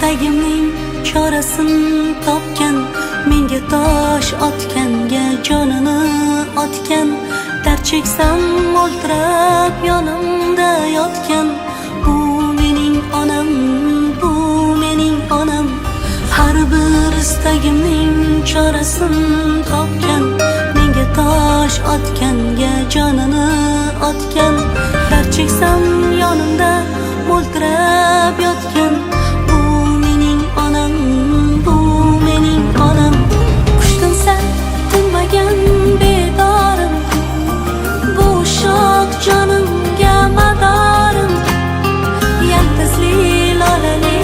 istagimning chorasini topgan, menga tosh otganga jonini otgan, dard cheksam o'ltirab yonimda yotgan. Bu mening onam, bu mening onam. Har bir istagimning chorasini topgan, menga tosh otganga jonini otgan, dard cheksam yonimda o'ltirab yotgan. Bu mening onam, bu mening onam. Qushtinsa tinmagan bedorim, bu shoh jonimga madorim, yaltizli lolali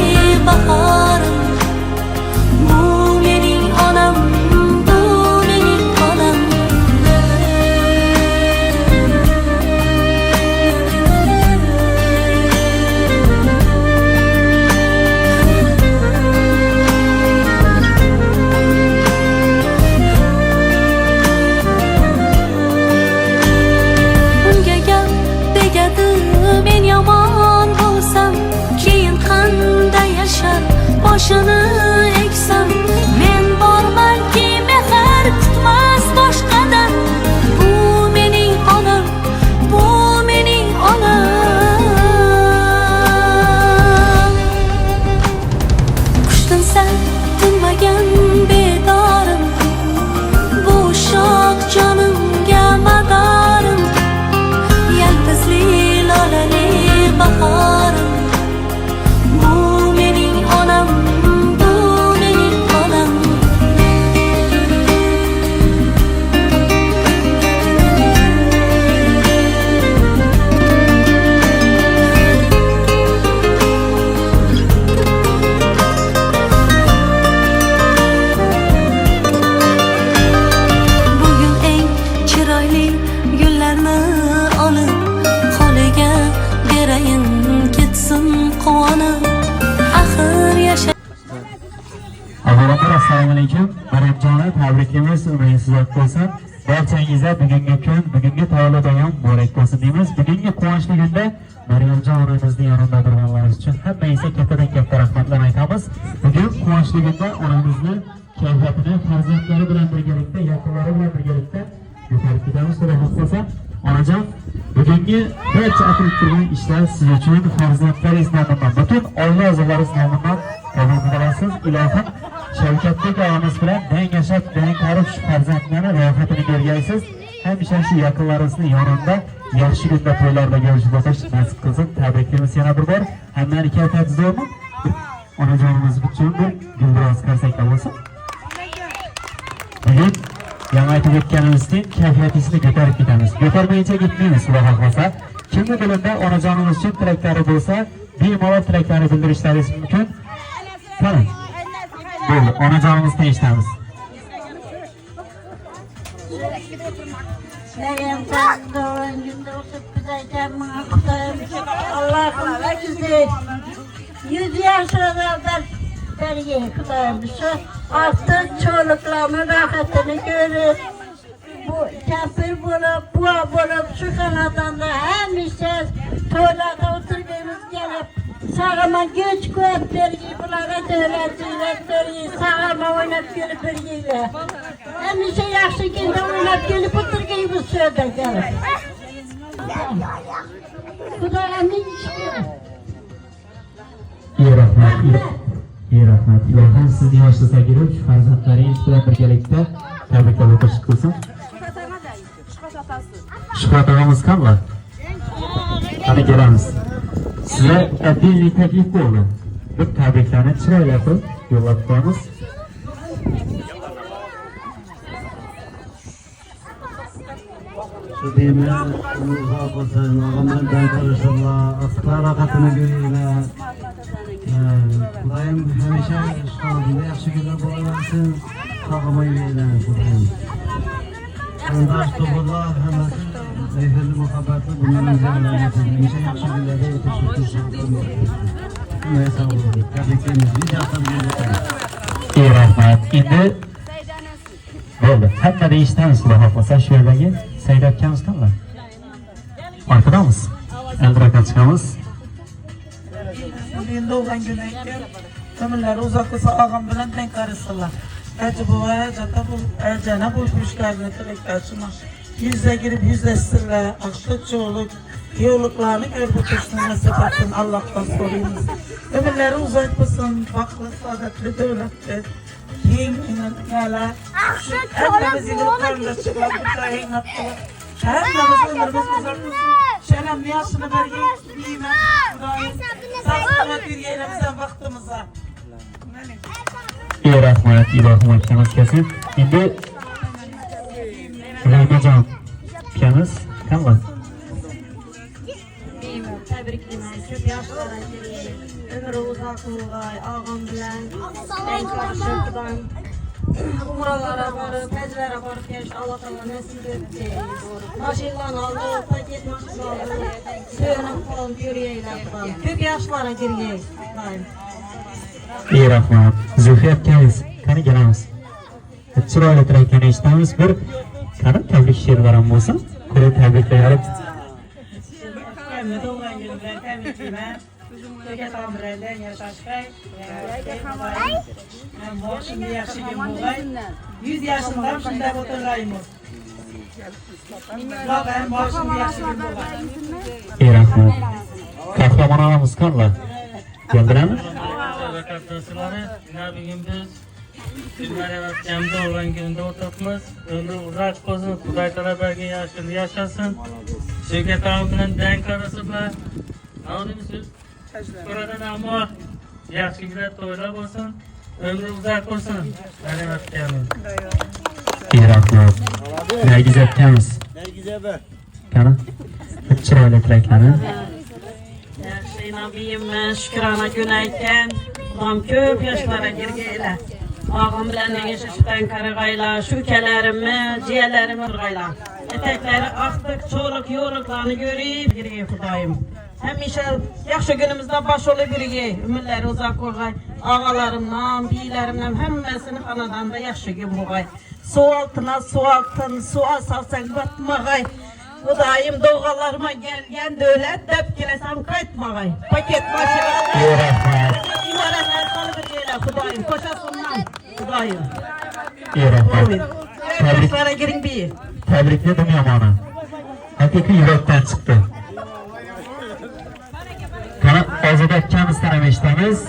bahorim. Bu mening onam, bu mening onam. Unga gap tegadi, men yomon bo'lsam, keyin qanday yashar boshini eksam. Men bormanki mehr kutmas boshqadan. Bu mening onam, bu mening onam. Qushtinsa tinmagan bedorim, bu shoh jonimga madorim, yaltizli lolali bahorim. Bu mening onam, bu mening onam. Bugun eng chiroyli gullarni olib, holiga berayin ketsin quvonib. Axir yasha. Avvalambor assalomu alaykum. Maryamjonni tabriklaymiz, umringiz uzoq bo'lsin. Barchangizga bugungi kun, bugungi tavalludayam muborak bo'lsin deymiz. Bugungi quvonchli kunda Maryamjon onamizning yonida turganlarimiz uchun hammangizga kattadan katta rahmatlar aytamiz. Bugun quvonchli kunda onamizni kayfiyatini farzandlari bilan birgalikda, yaqinlari bilan birgalikda ko'tarib ketamiz. Xudo xohlasa, onajon, bugungi barcha atilib turgan ishlar siz uchun, farzandlaringiz nomidan, butun oila a'zolaringiz nomidan qabul qilasiz. Ilohim Shavkatbek og'amiz bilan dang yashab, dang qarib shu farzandlarni ro'yxatini bergaysiz. Hamisha shu yaqinlaringizni yonida yaxshi kunda to'ylarda ko'rishib o'tish nasib qilsin. Tabriklaymiz yana bir bor. Hammaning kayfiyati zo'rmi? Onajonimiz uchun bir gulbiroz qarsakda bo'lsin. Bugun yana aytib o'tganimizdek kayfiyatingizni ko'tarib ketamiz. Ko'tarmayincha ketmaymiz, Xudo xohlasa. Kimni dilimda onajonimiz uchun tilaklari bo'lsa, bemalol tilaklarini bildirishlaringiz mumkin. Qani. Bo'ldi, onajonimizni eshitamiz. Meryemjon doğum günde oturup güzelken bana kutlarım. Allah'ım sizi 100 yaşına kadar beri kutlarım. Şu artık çocuklarımın rahatını görür. Bu kafir bulup, buğa bulup şu kanattan da hem işsiz toylarda oturduğumuz gelip sağıma güç koyup vergi, bunlara dövlet vergi, sağıma oynap gelip vergiyle. Hem işe yaxşı günde oynap gelip oturduğumuz sözde gelip. Kudayamın işleri. İyi rahmat, iyi rahmat. İlohim sizni yoshligiga kirib, shu farzandlaringiz bilan birgalikda tabriklab o'tish qilsin. Shuhrat og'amiz qanday? Qani kelamiz. Sizga oddiy taklif bo'ldi. Bir tabriklarni chiroyli qilib yo'llab qo'yamiz. Şu deyimler uzak olsun, ağamandan karışırlar, asıklar rakatını görüyorlar. Kudayım hemşe şu anda yaxşı günler bularsın, sağlamayı verirler Kudayım. Ondaş topluluk hemen zehirli muhabbeti bunların üzerine getirir. Hemşe yaxşı günlerde yetişir. Neye sağ olun. Tebriklerimiz. Bir hafta bir yeter. İyi rahmat. Endi bo'ldi. Hamma deyishdanmiz, Xudo xohlasa shu yerdagi sayratganmiz qanday? Orqadamiz. Endi rakam chiqamiz. Men doğan güne ömürleri uzak olsa ağam bilen denk karısılar. Ece buvaya jata bu, ecene bulmuş geldiğini dilektaşıma. Yüzle girip yüzleşsinler, akşlık çoğuluk, yoluklarını görüp otursun, nasip etsin, Allah'tan soruyunuz. Ömürleri uzak olsun, baklı, saadetli, devletli, keng inen neler, hepimiz yıllık kardeşler, bu da en attılar. Hepimiz ömrümüz uzak olsun, şenemli yaşını vergi, bilmem, Kudayım, sağlıkla bir yerimizden vaktimize. İyi rahmet, iyi rahmet, piyanist kesin. Şimdi Rahmecan, piyanist, kan var? Tebriklemek, köp yaşlara gireyim. Ömrü uzak olgay, ağam bilen, denk karşıdan. Umralara varıp, heclere varıp geliş Allah Teala nasip etti. Maşillan aldı, paket maşil aldı. Sönüp kolun yürüyeyle kıdan. Köp yaşlara gireyim. İyi rahmet. Zülfiyat keyiz, kanı gelemiz. Çırayla tileklerini işitamiz. Bir kanı tebrik şiirlerim olsun. Kuru tebrikleyelim. Hem doğan günümden tebriklime. Köke tamrelden yaşaşkay. Hem bu şimdi yaşayın buğay. 100 yaşından şimdi oturayımız. Bak hem bu şimdi yaşayın buğay. İyi rahmet. Kahraman ağamız kanla. Geldiler mi? Arkadaşları, bugün biz Gülmere Cem'de olan gününde oturtmaz. Ömrü uzak olsun, Kuday Taraberge yaşasın. Şirket ağabeyinin denk arasında. Anladınız buradan ama yaşlı güzel toylak olsun. Ömrü uzak olsun. Selamet gelin. İyi rahmet. Nergiz ettiğimiz. Kanı. Çırayla tileklerini. Yaxşıyla biyinmə, şükrana günəykən, Ulan köp yaşlara girgeyle. Ağam bilen ne yaşıştan karagayla, şükelerimi, ciğerlerimi kırgayla. Etekleri aktık, çoluk yoruklarını görüp girgeyi Kudayım. Hemişe yaxşı günümüzde baş olu birgeyi, ümürleri uzak olgay. Ağalarımdan, biylerimden, hemmesini kanadanda yaxşı gün buğay. Su altına su altın, su asalsan batmağay. Kudayım doğalarıma gelgen dövlet, dep gelesem kaytmağay. Paket başına. İyi rahmet. İmaretler salı birgeyle Kudayım, koşasından Kudayım. İyi rahmet. Tebrik, Yaşlara girin bir. tebrikledim yamanı. Hakiki yürekten çıktı. Kanı azadek kendisinden emeştemiz.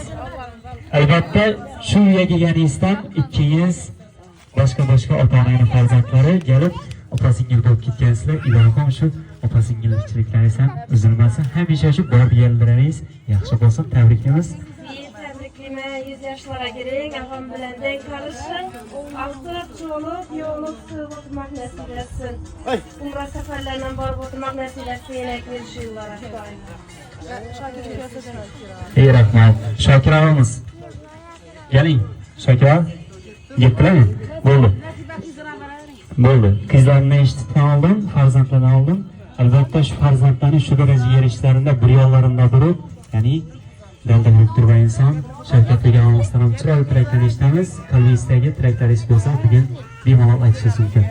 Elbette şu üye gelgenizden ikiniz başka ota-onanın farzandlari gelip opa-singil bo'lib ketgansizlar. Ilohim shu opa-singilchiliklardan uzilmasin. Hamisha shu bor yerlaringiz yaxshi bo'lsin. Tabriklaymiz. Tebrikleme 100 yaşlara girin, ağam bilen denk karışın. Aktık, çoluk, yoluk, sığıp oturmak nasip etsin. Umra seferlerine barıp oturmak nasip etsin. Yine bir yıllara daim. İyi rahmat. Shokir ağamız. Geling. Shokir ağa. Yetdilarmi? Bo'ldi. Bo'ldi. Qizlarni eshitib oldim, farzandlarni oldim. Albatta shu farzandlarni shu darajaga erishishlarida bir yo'llarida turib, ya'ni dalda bo'lib turgan inson Shavkat Begimimizdan ham chiroyli tilaklarni eshitamiz. Qalbingizdagi tilaklaringiz bo'lsa, bugun bemalol aytishingiz mumkin.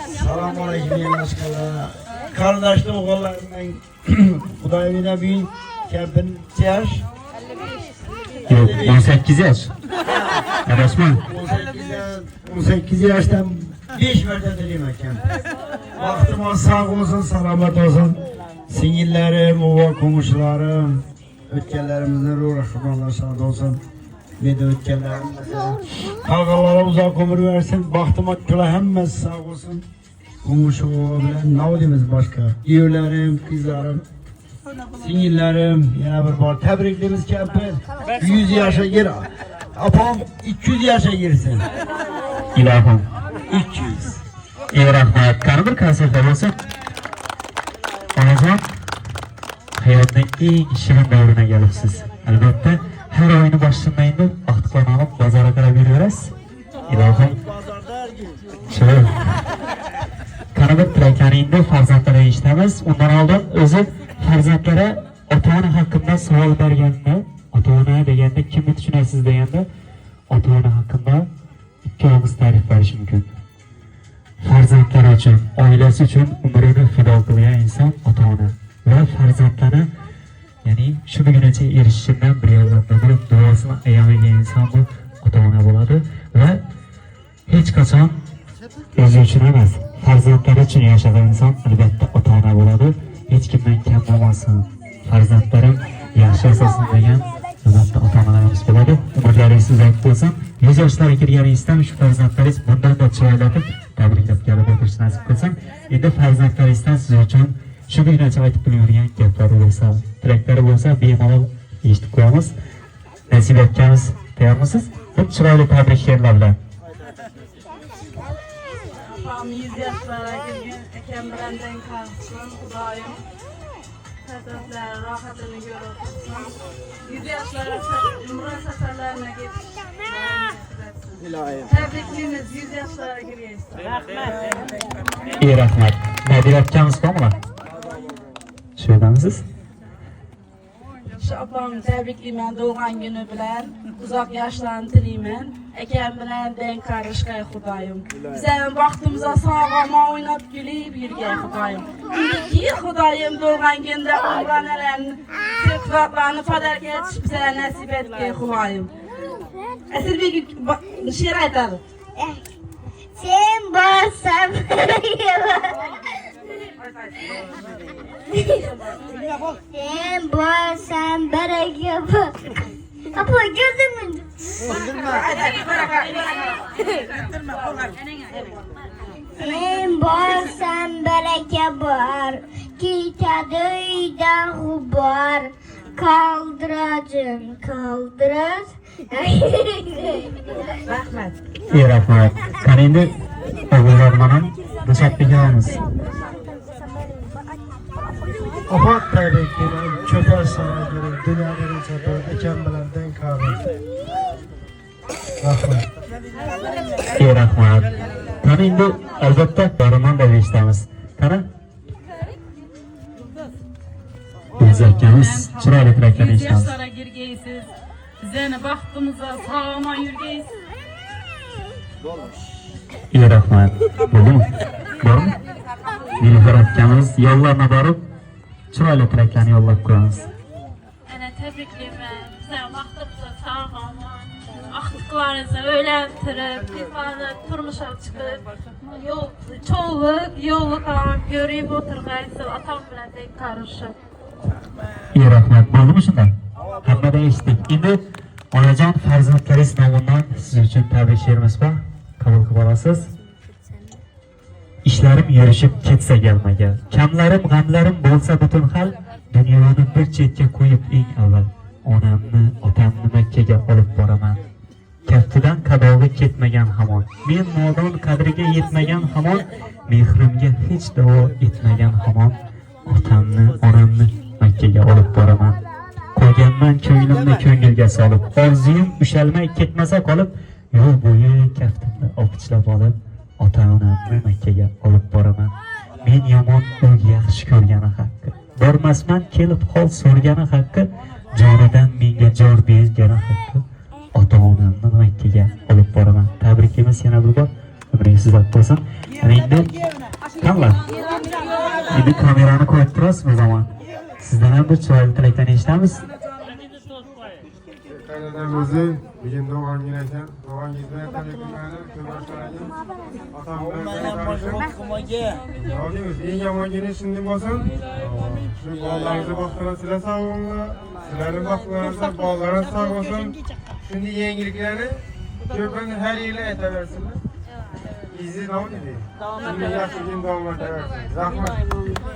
Assalomu alaykum yemashkalar. Qarindoshli o'g'illarning Xudoyimdan bugun kampincha yash. Yo'q, 18 yosh. Adashma. 18 yaşdan 5 marta dilayman ekan. Vaqtimiz sog' bo'lsin, salomat bo'lsin. Singillerim, o'g'il qo'shnilarim, o'tganlarimizning ruhi rahmonlar sog' bo'lsin. Meni o'tganlarim, og'alarim uzoq umr bersin, baxtimiz to'la hammasi sog' bo'lsin. Qo'shni o'g'il bilan navdimiz boshqa. Kuyovlarim, qizlarim, singillerim, yana bir bor tabriklaymiz kampir. 100 yaşa gir. Apam 200 yaşa girsin. Ilohim. 200. İyi rahmat. Qani bir konsertda bo'lsa. Onajon, hayotning eng shirin davriga kelibsiz. Albatta, har oyni boshlangan deb vaqtdan olib bozorga qarab yuraverasiz. Ilohim. Shu. Qani bir tilaklaringni farzandlarga eshitamiz. Undan oldin o'zi farzandlari ota-ona haqida savol berganda, ota-ona deganda kimni tushunasiz deganda, ota-ona haqida ikki og'iz ta'rif berish mumkin. Farzandlari uchun, oilasi uchun umrini fido qilgan inson ota-ona. va farzandlari ya'ni shu bugungacha erishishimdan bir yollarda bo'lib duosini ayamagan inson bu ota-ona bo'ladi va hech qachon o'zi uchun emas, farzandlari uchun yashagan inson albatta ota-ona bo'ladi. Hech kimdan kam bo'lmasin, farzandlarim yaxshi yashasin degan albatta ota-onalarimiz bo'ladi. Umrlaringiz uzoq bo'lsin. 100 yoshlarga kirganingizdan shu farzandlaringiz bundan-da chiroylatib tabriklab kelib o'tirishni nasib qilsin. Endi farzandlaringizdan siz uchun shu bugungacha aytib kelgan gaplari bo'lsa, tilaklari bo'lsa, bemalol eshitib qo'yamiz. Nasib etganmiz, tayyormisiz? Ko'p chiroyli tabrik she'rlar bilan. Apam 100 yaşlara girgen ekem bilen denk kalsın. Xudoyim farzandlar rohatini ko'rsin. 100 yaşlara umra safarlarına gitsin. Tebriklerimiz 100 yaşlara girgeyiz. Rahmet. İyi rahmat. Nadir etganmiz bormi? Shu yerdamisiz? Shu opamni tabriklayman doğan günü bilan. Uzoq yoshlarni tilayman. Akam bilan denk qarishgay Xudoyim. Bizning vaqtimizda sog'lom o'ynab kulib yurgay Xudoyim. Ki Xudoyim doğan günde umranalarni, sertifikatlarni fadarga etish bizga nasib etgay Xudoyim. Asirbek she'r aytadi. Sen borsan Sen borsan baraka bor. Apa gözümün. Sen borsan baraka bor. Ketadi uydan g'ubor. Kaldirajim, kaldiraj. Rahmat. İyi rahmat. Qani endi o'g'illarning Dilshodbekamiz. Opam tabriklayman. Cho'par sana gerek. Dunyoning cho'par akam bilan denk kaldi. Rahmat. İyi rahmat. Qani endi albatta boraman deb eshitamiz. Qani? Biz akamiz chiroyli tilaklarni 100 eshitamiz. yaşlara girgeysiz. Bizeni baxtımıza sağlama yürgeysiz. İyi rahmat. Bo'ldimi? Bormi? Nilufar akamiz yollarına borib chiroyli tilaklarni yo'llab qo'yamiz. Ana tebriklayman. Bizden baxtımıza sağlama. Aktıklarınızı öğlentirip, bizlerle turmuşa çıkıp, çoğuluk görüp oturgaysız, atam bilen denk karışıp. İyi rahmat. Bo'ldimi shunda? Hammada eshitdik. Endi onajon farzandlaringiz nomidan siz uchun tabrik she'rimiz bor. Qabul qilib olasiz. İşlerim yurishib ketsa gelmaga, kamlarim g'amlarim bo'lsa butun hal, dunyoni bir chetga qo'yib eng avval onamni, otamni Makkaga olib boraman. Kaftidan qadog'i ketmagan hamon, men nodon qadriga yetmagan hamon, mehrimga hech davo etmagan hamon, otamni, onamni Makkaga olib boraman. Qo'yganman ko'nglimni ko'ngilga solib, orzuyim ushalmay ketmasa qolib, yo'l bo'yi kaftimni opichlab olib, ota-onamni Makkaga olib boraman. Men yomon u yaxshi ko'rgani haqqi, bormasman kelib hol so'rgani haqqi, jonidan menga jor bergani haqqi, ota-onamni Makkaga olib boraman. Tabrikimiz yana bir bor. Umringiz uzoq bo'lsin. Endi qanday? Endi kamerani qo'yib turasiz bu zaman. Sizdan ham bir chiroyli tilaklarni eshitamiz. O'zi bugun doğan gün ekan, doğan günde tabriklayman. Eng yomon kuni shunday bo'lsin. Shu bolalarimizni baxtini sizlar sog' bo'linglar. Sizlarning baxtlaringizda bolalarimiz sog' bo'lsin. Shunday yangiliklarni ko'pini har yili aytaversinlar. Izi davom eding. Yaxshi kun davom etaversin. Rahmat.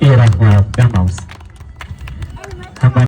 İyi rahmat. Yanmamız.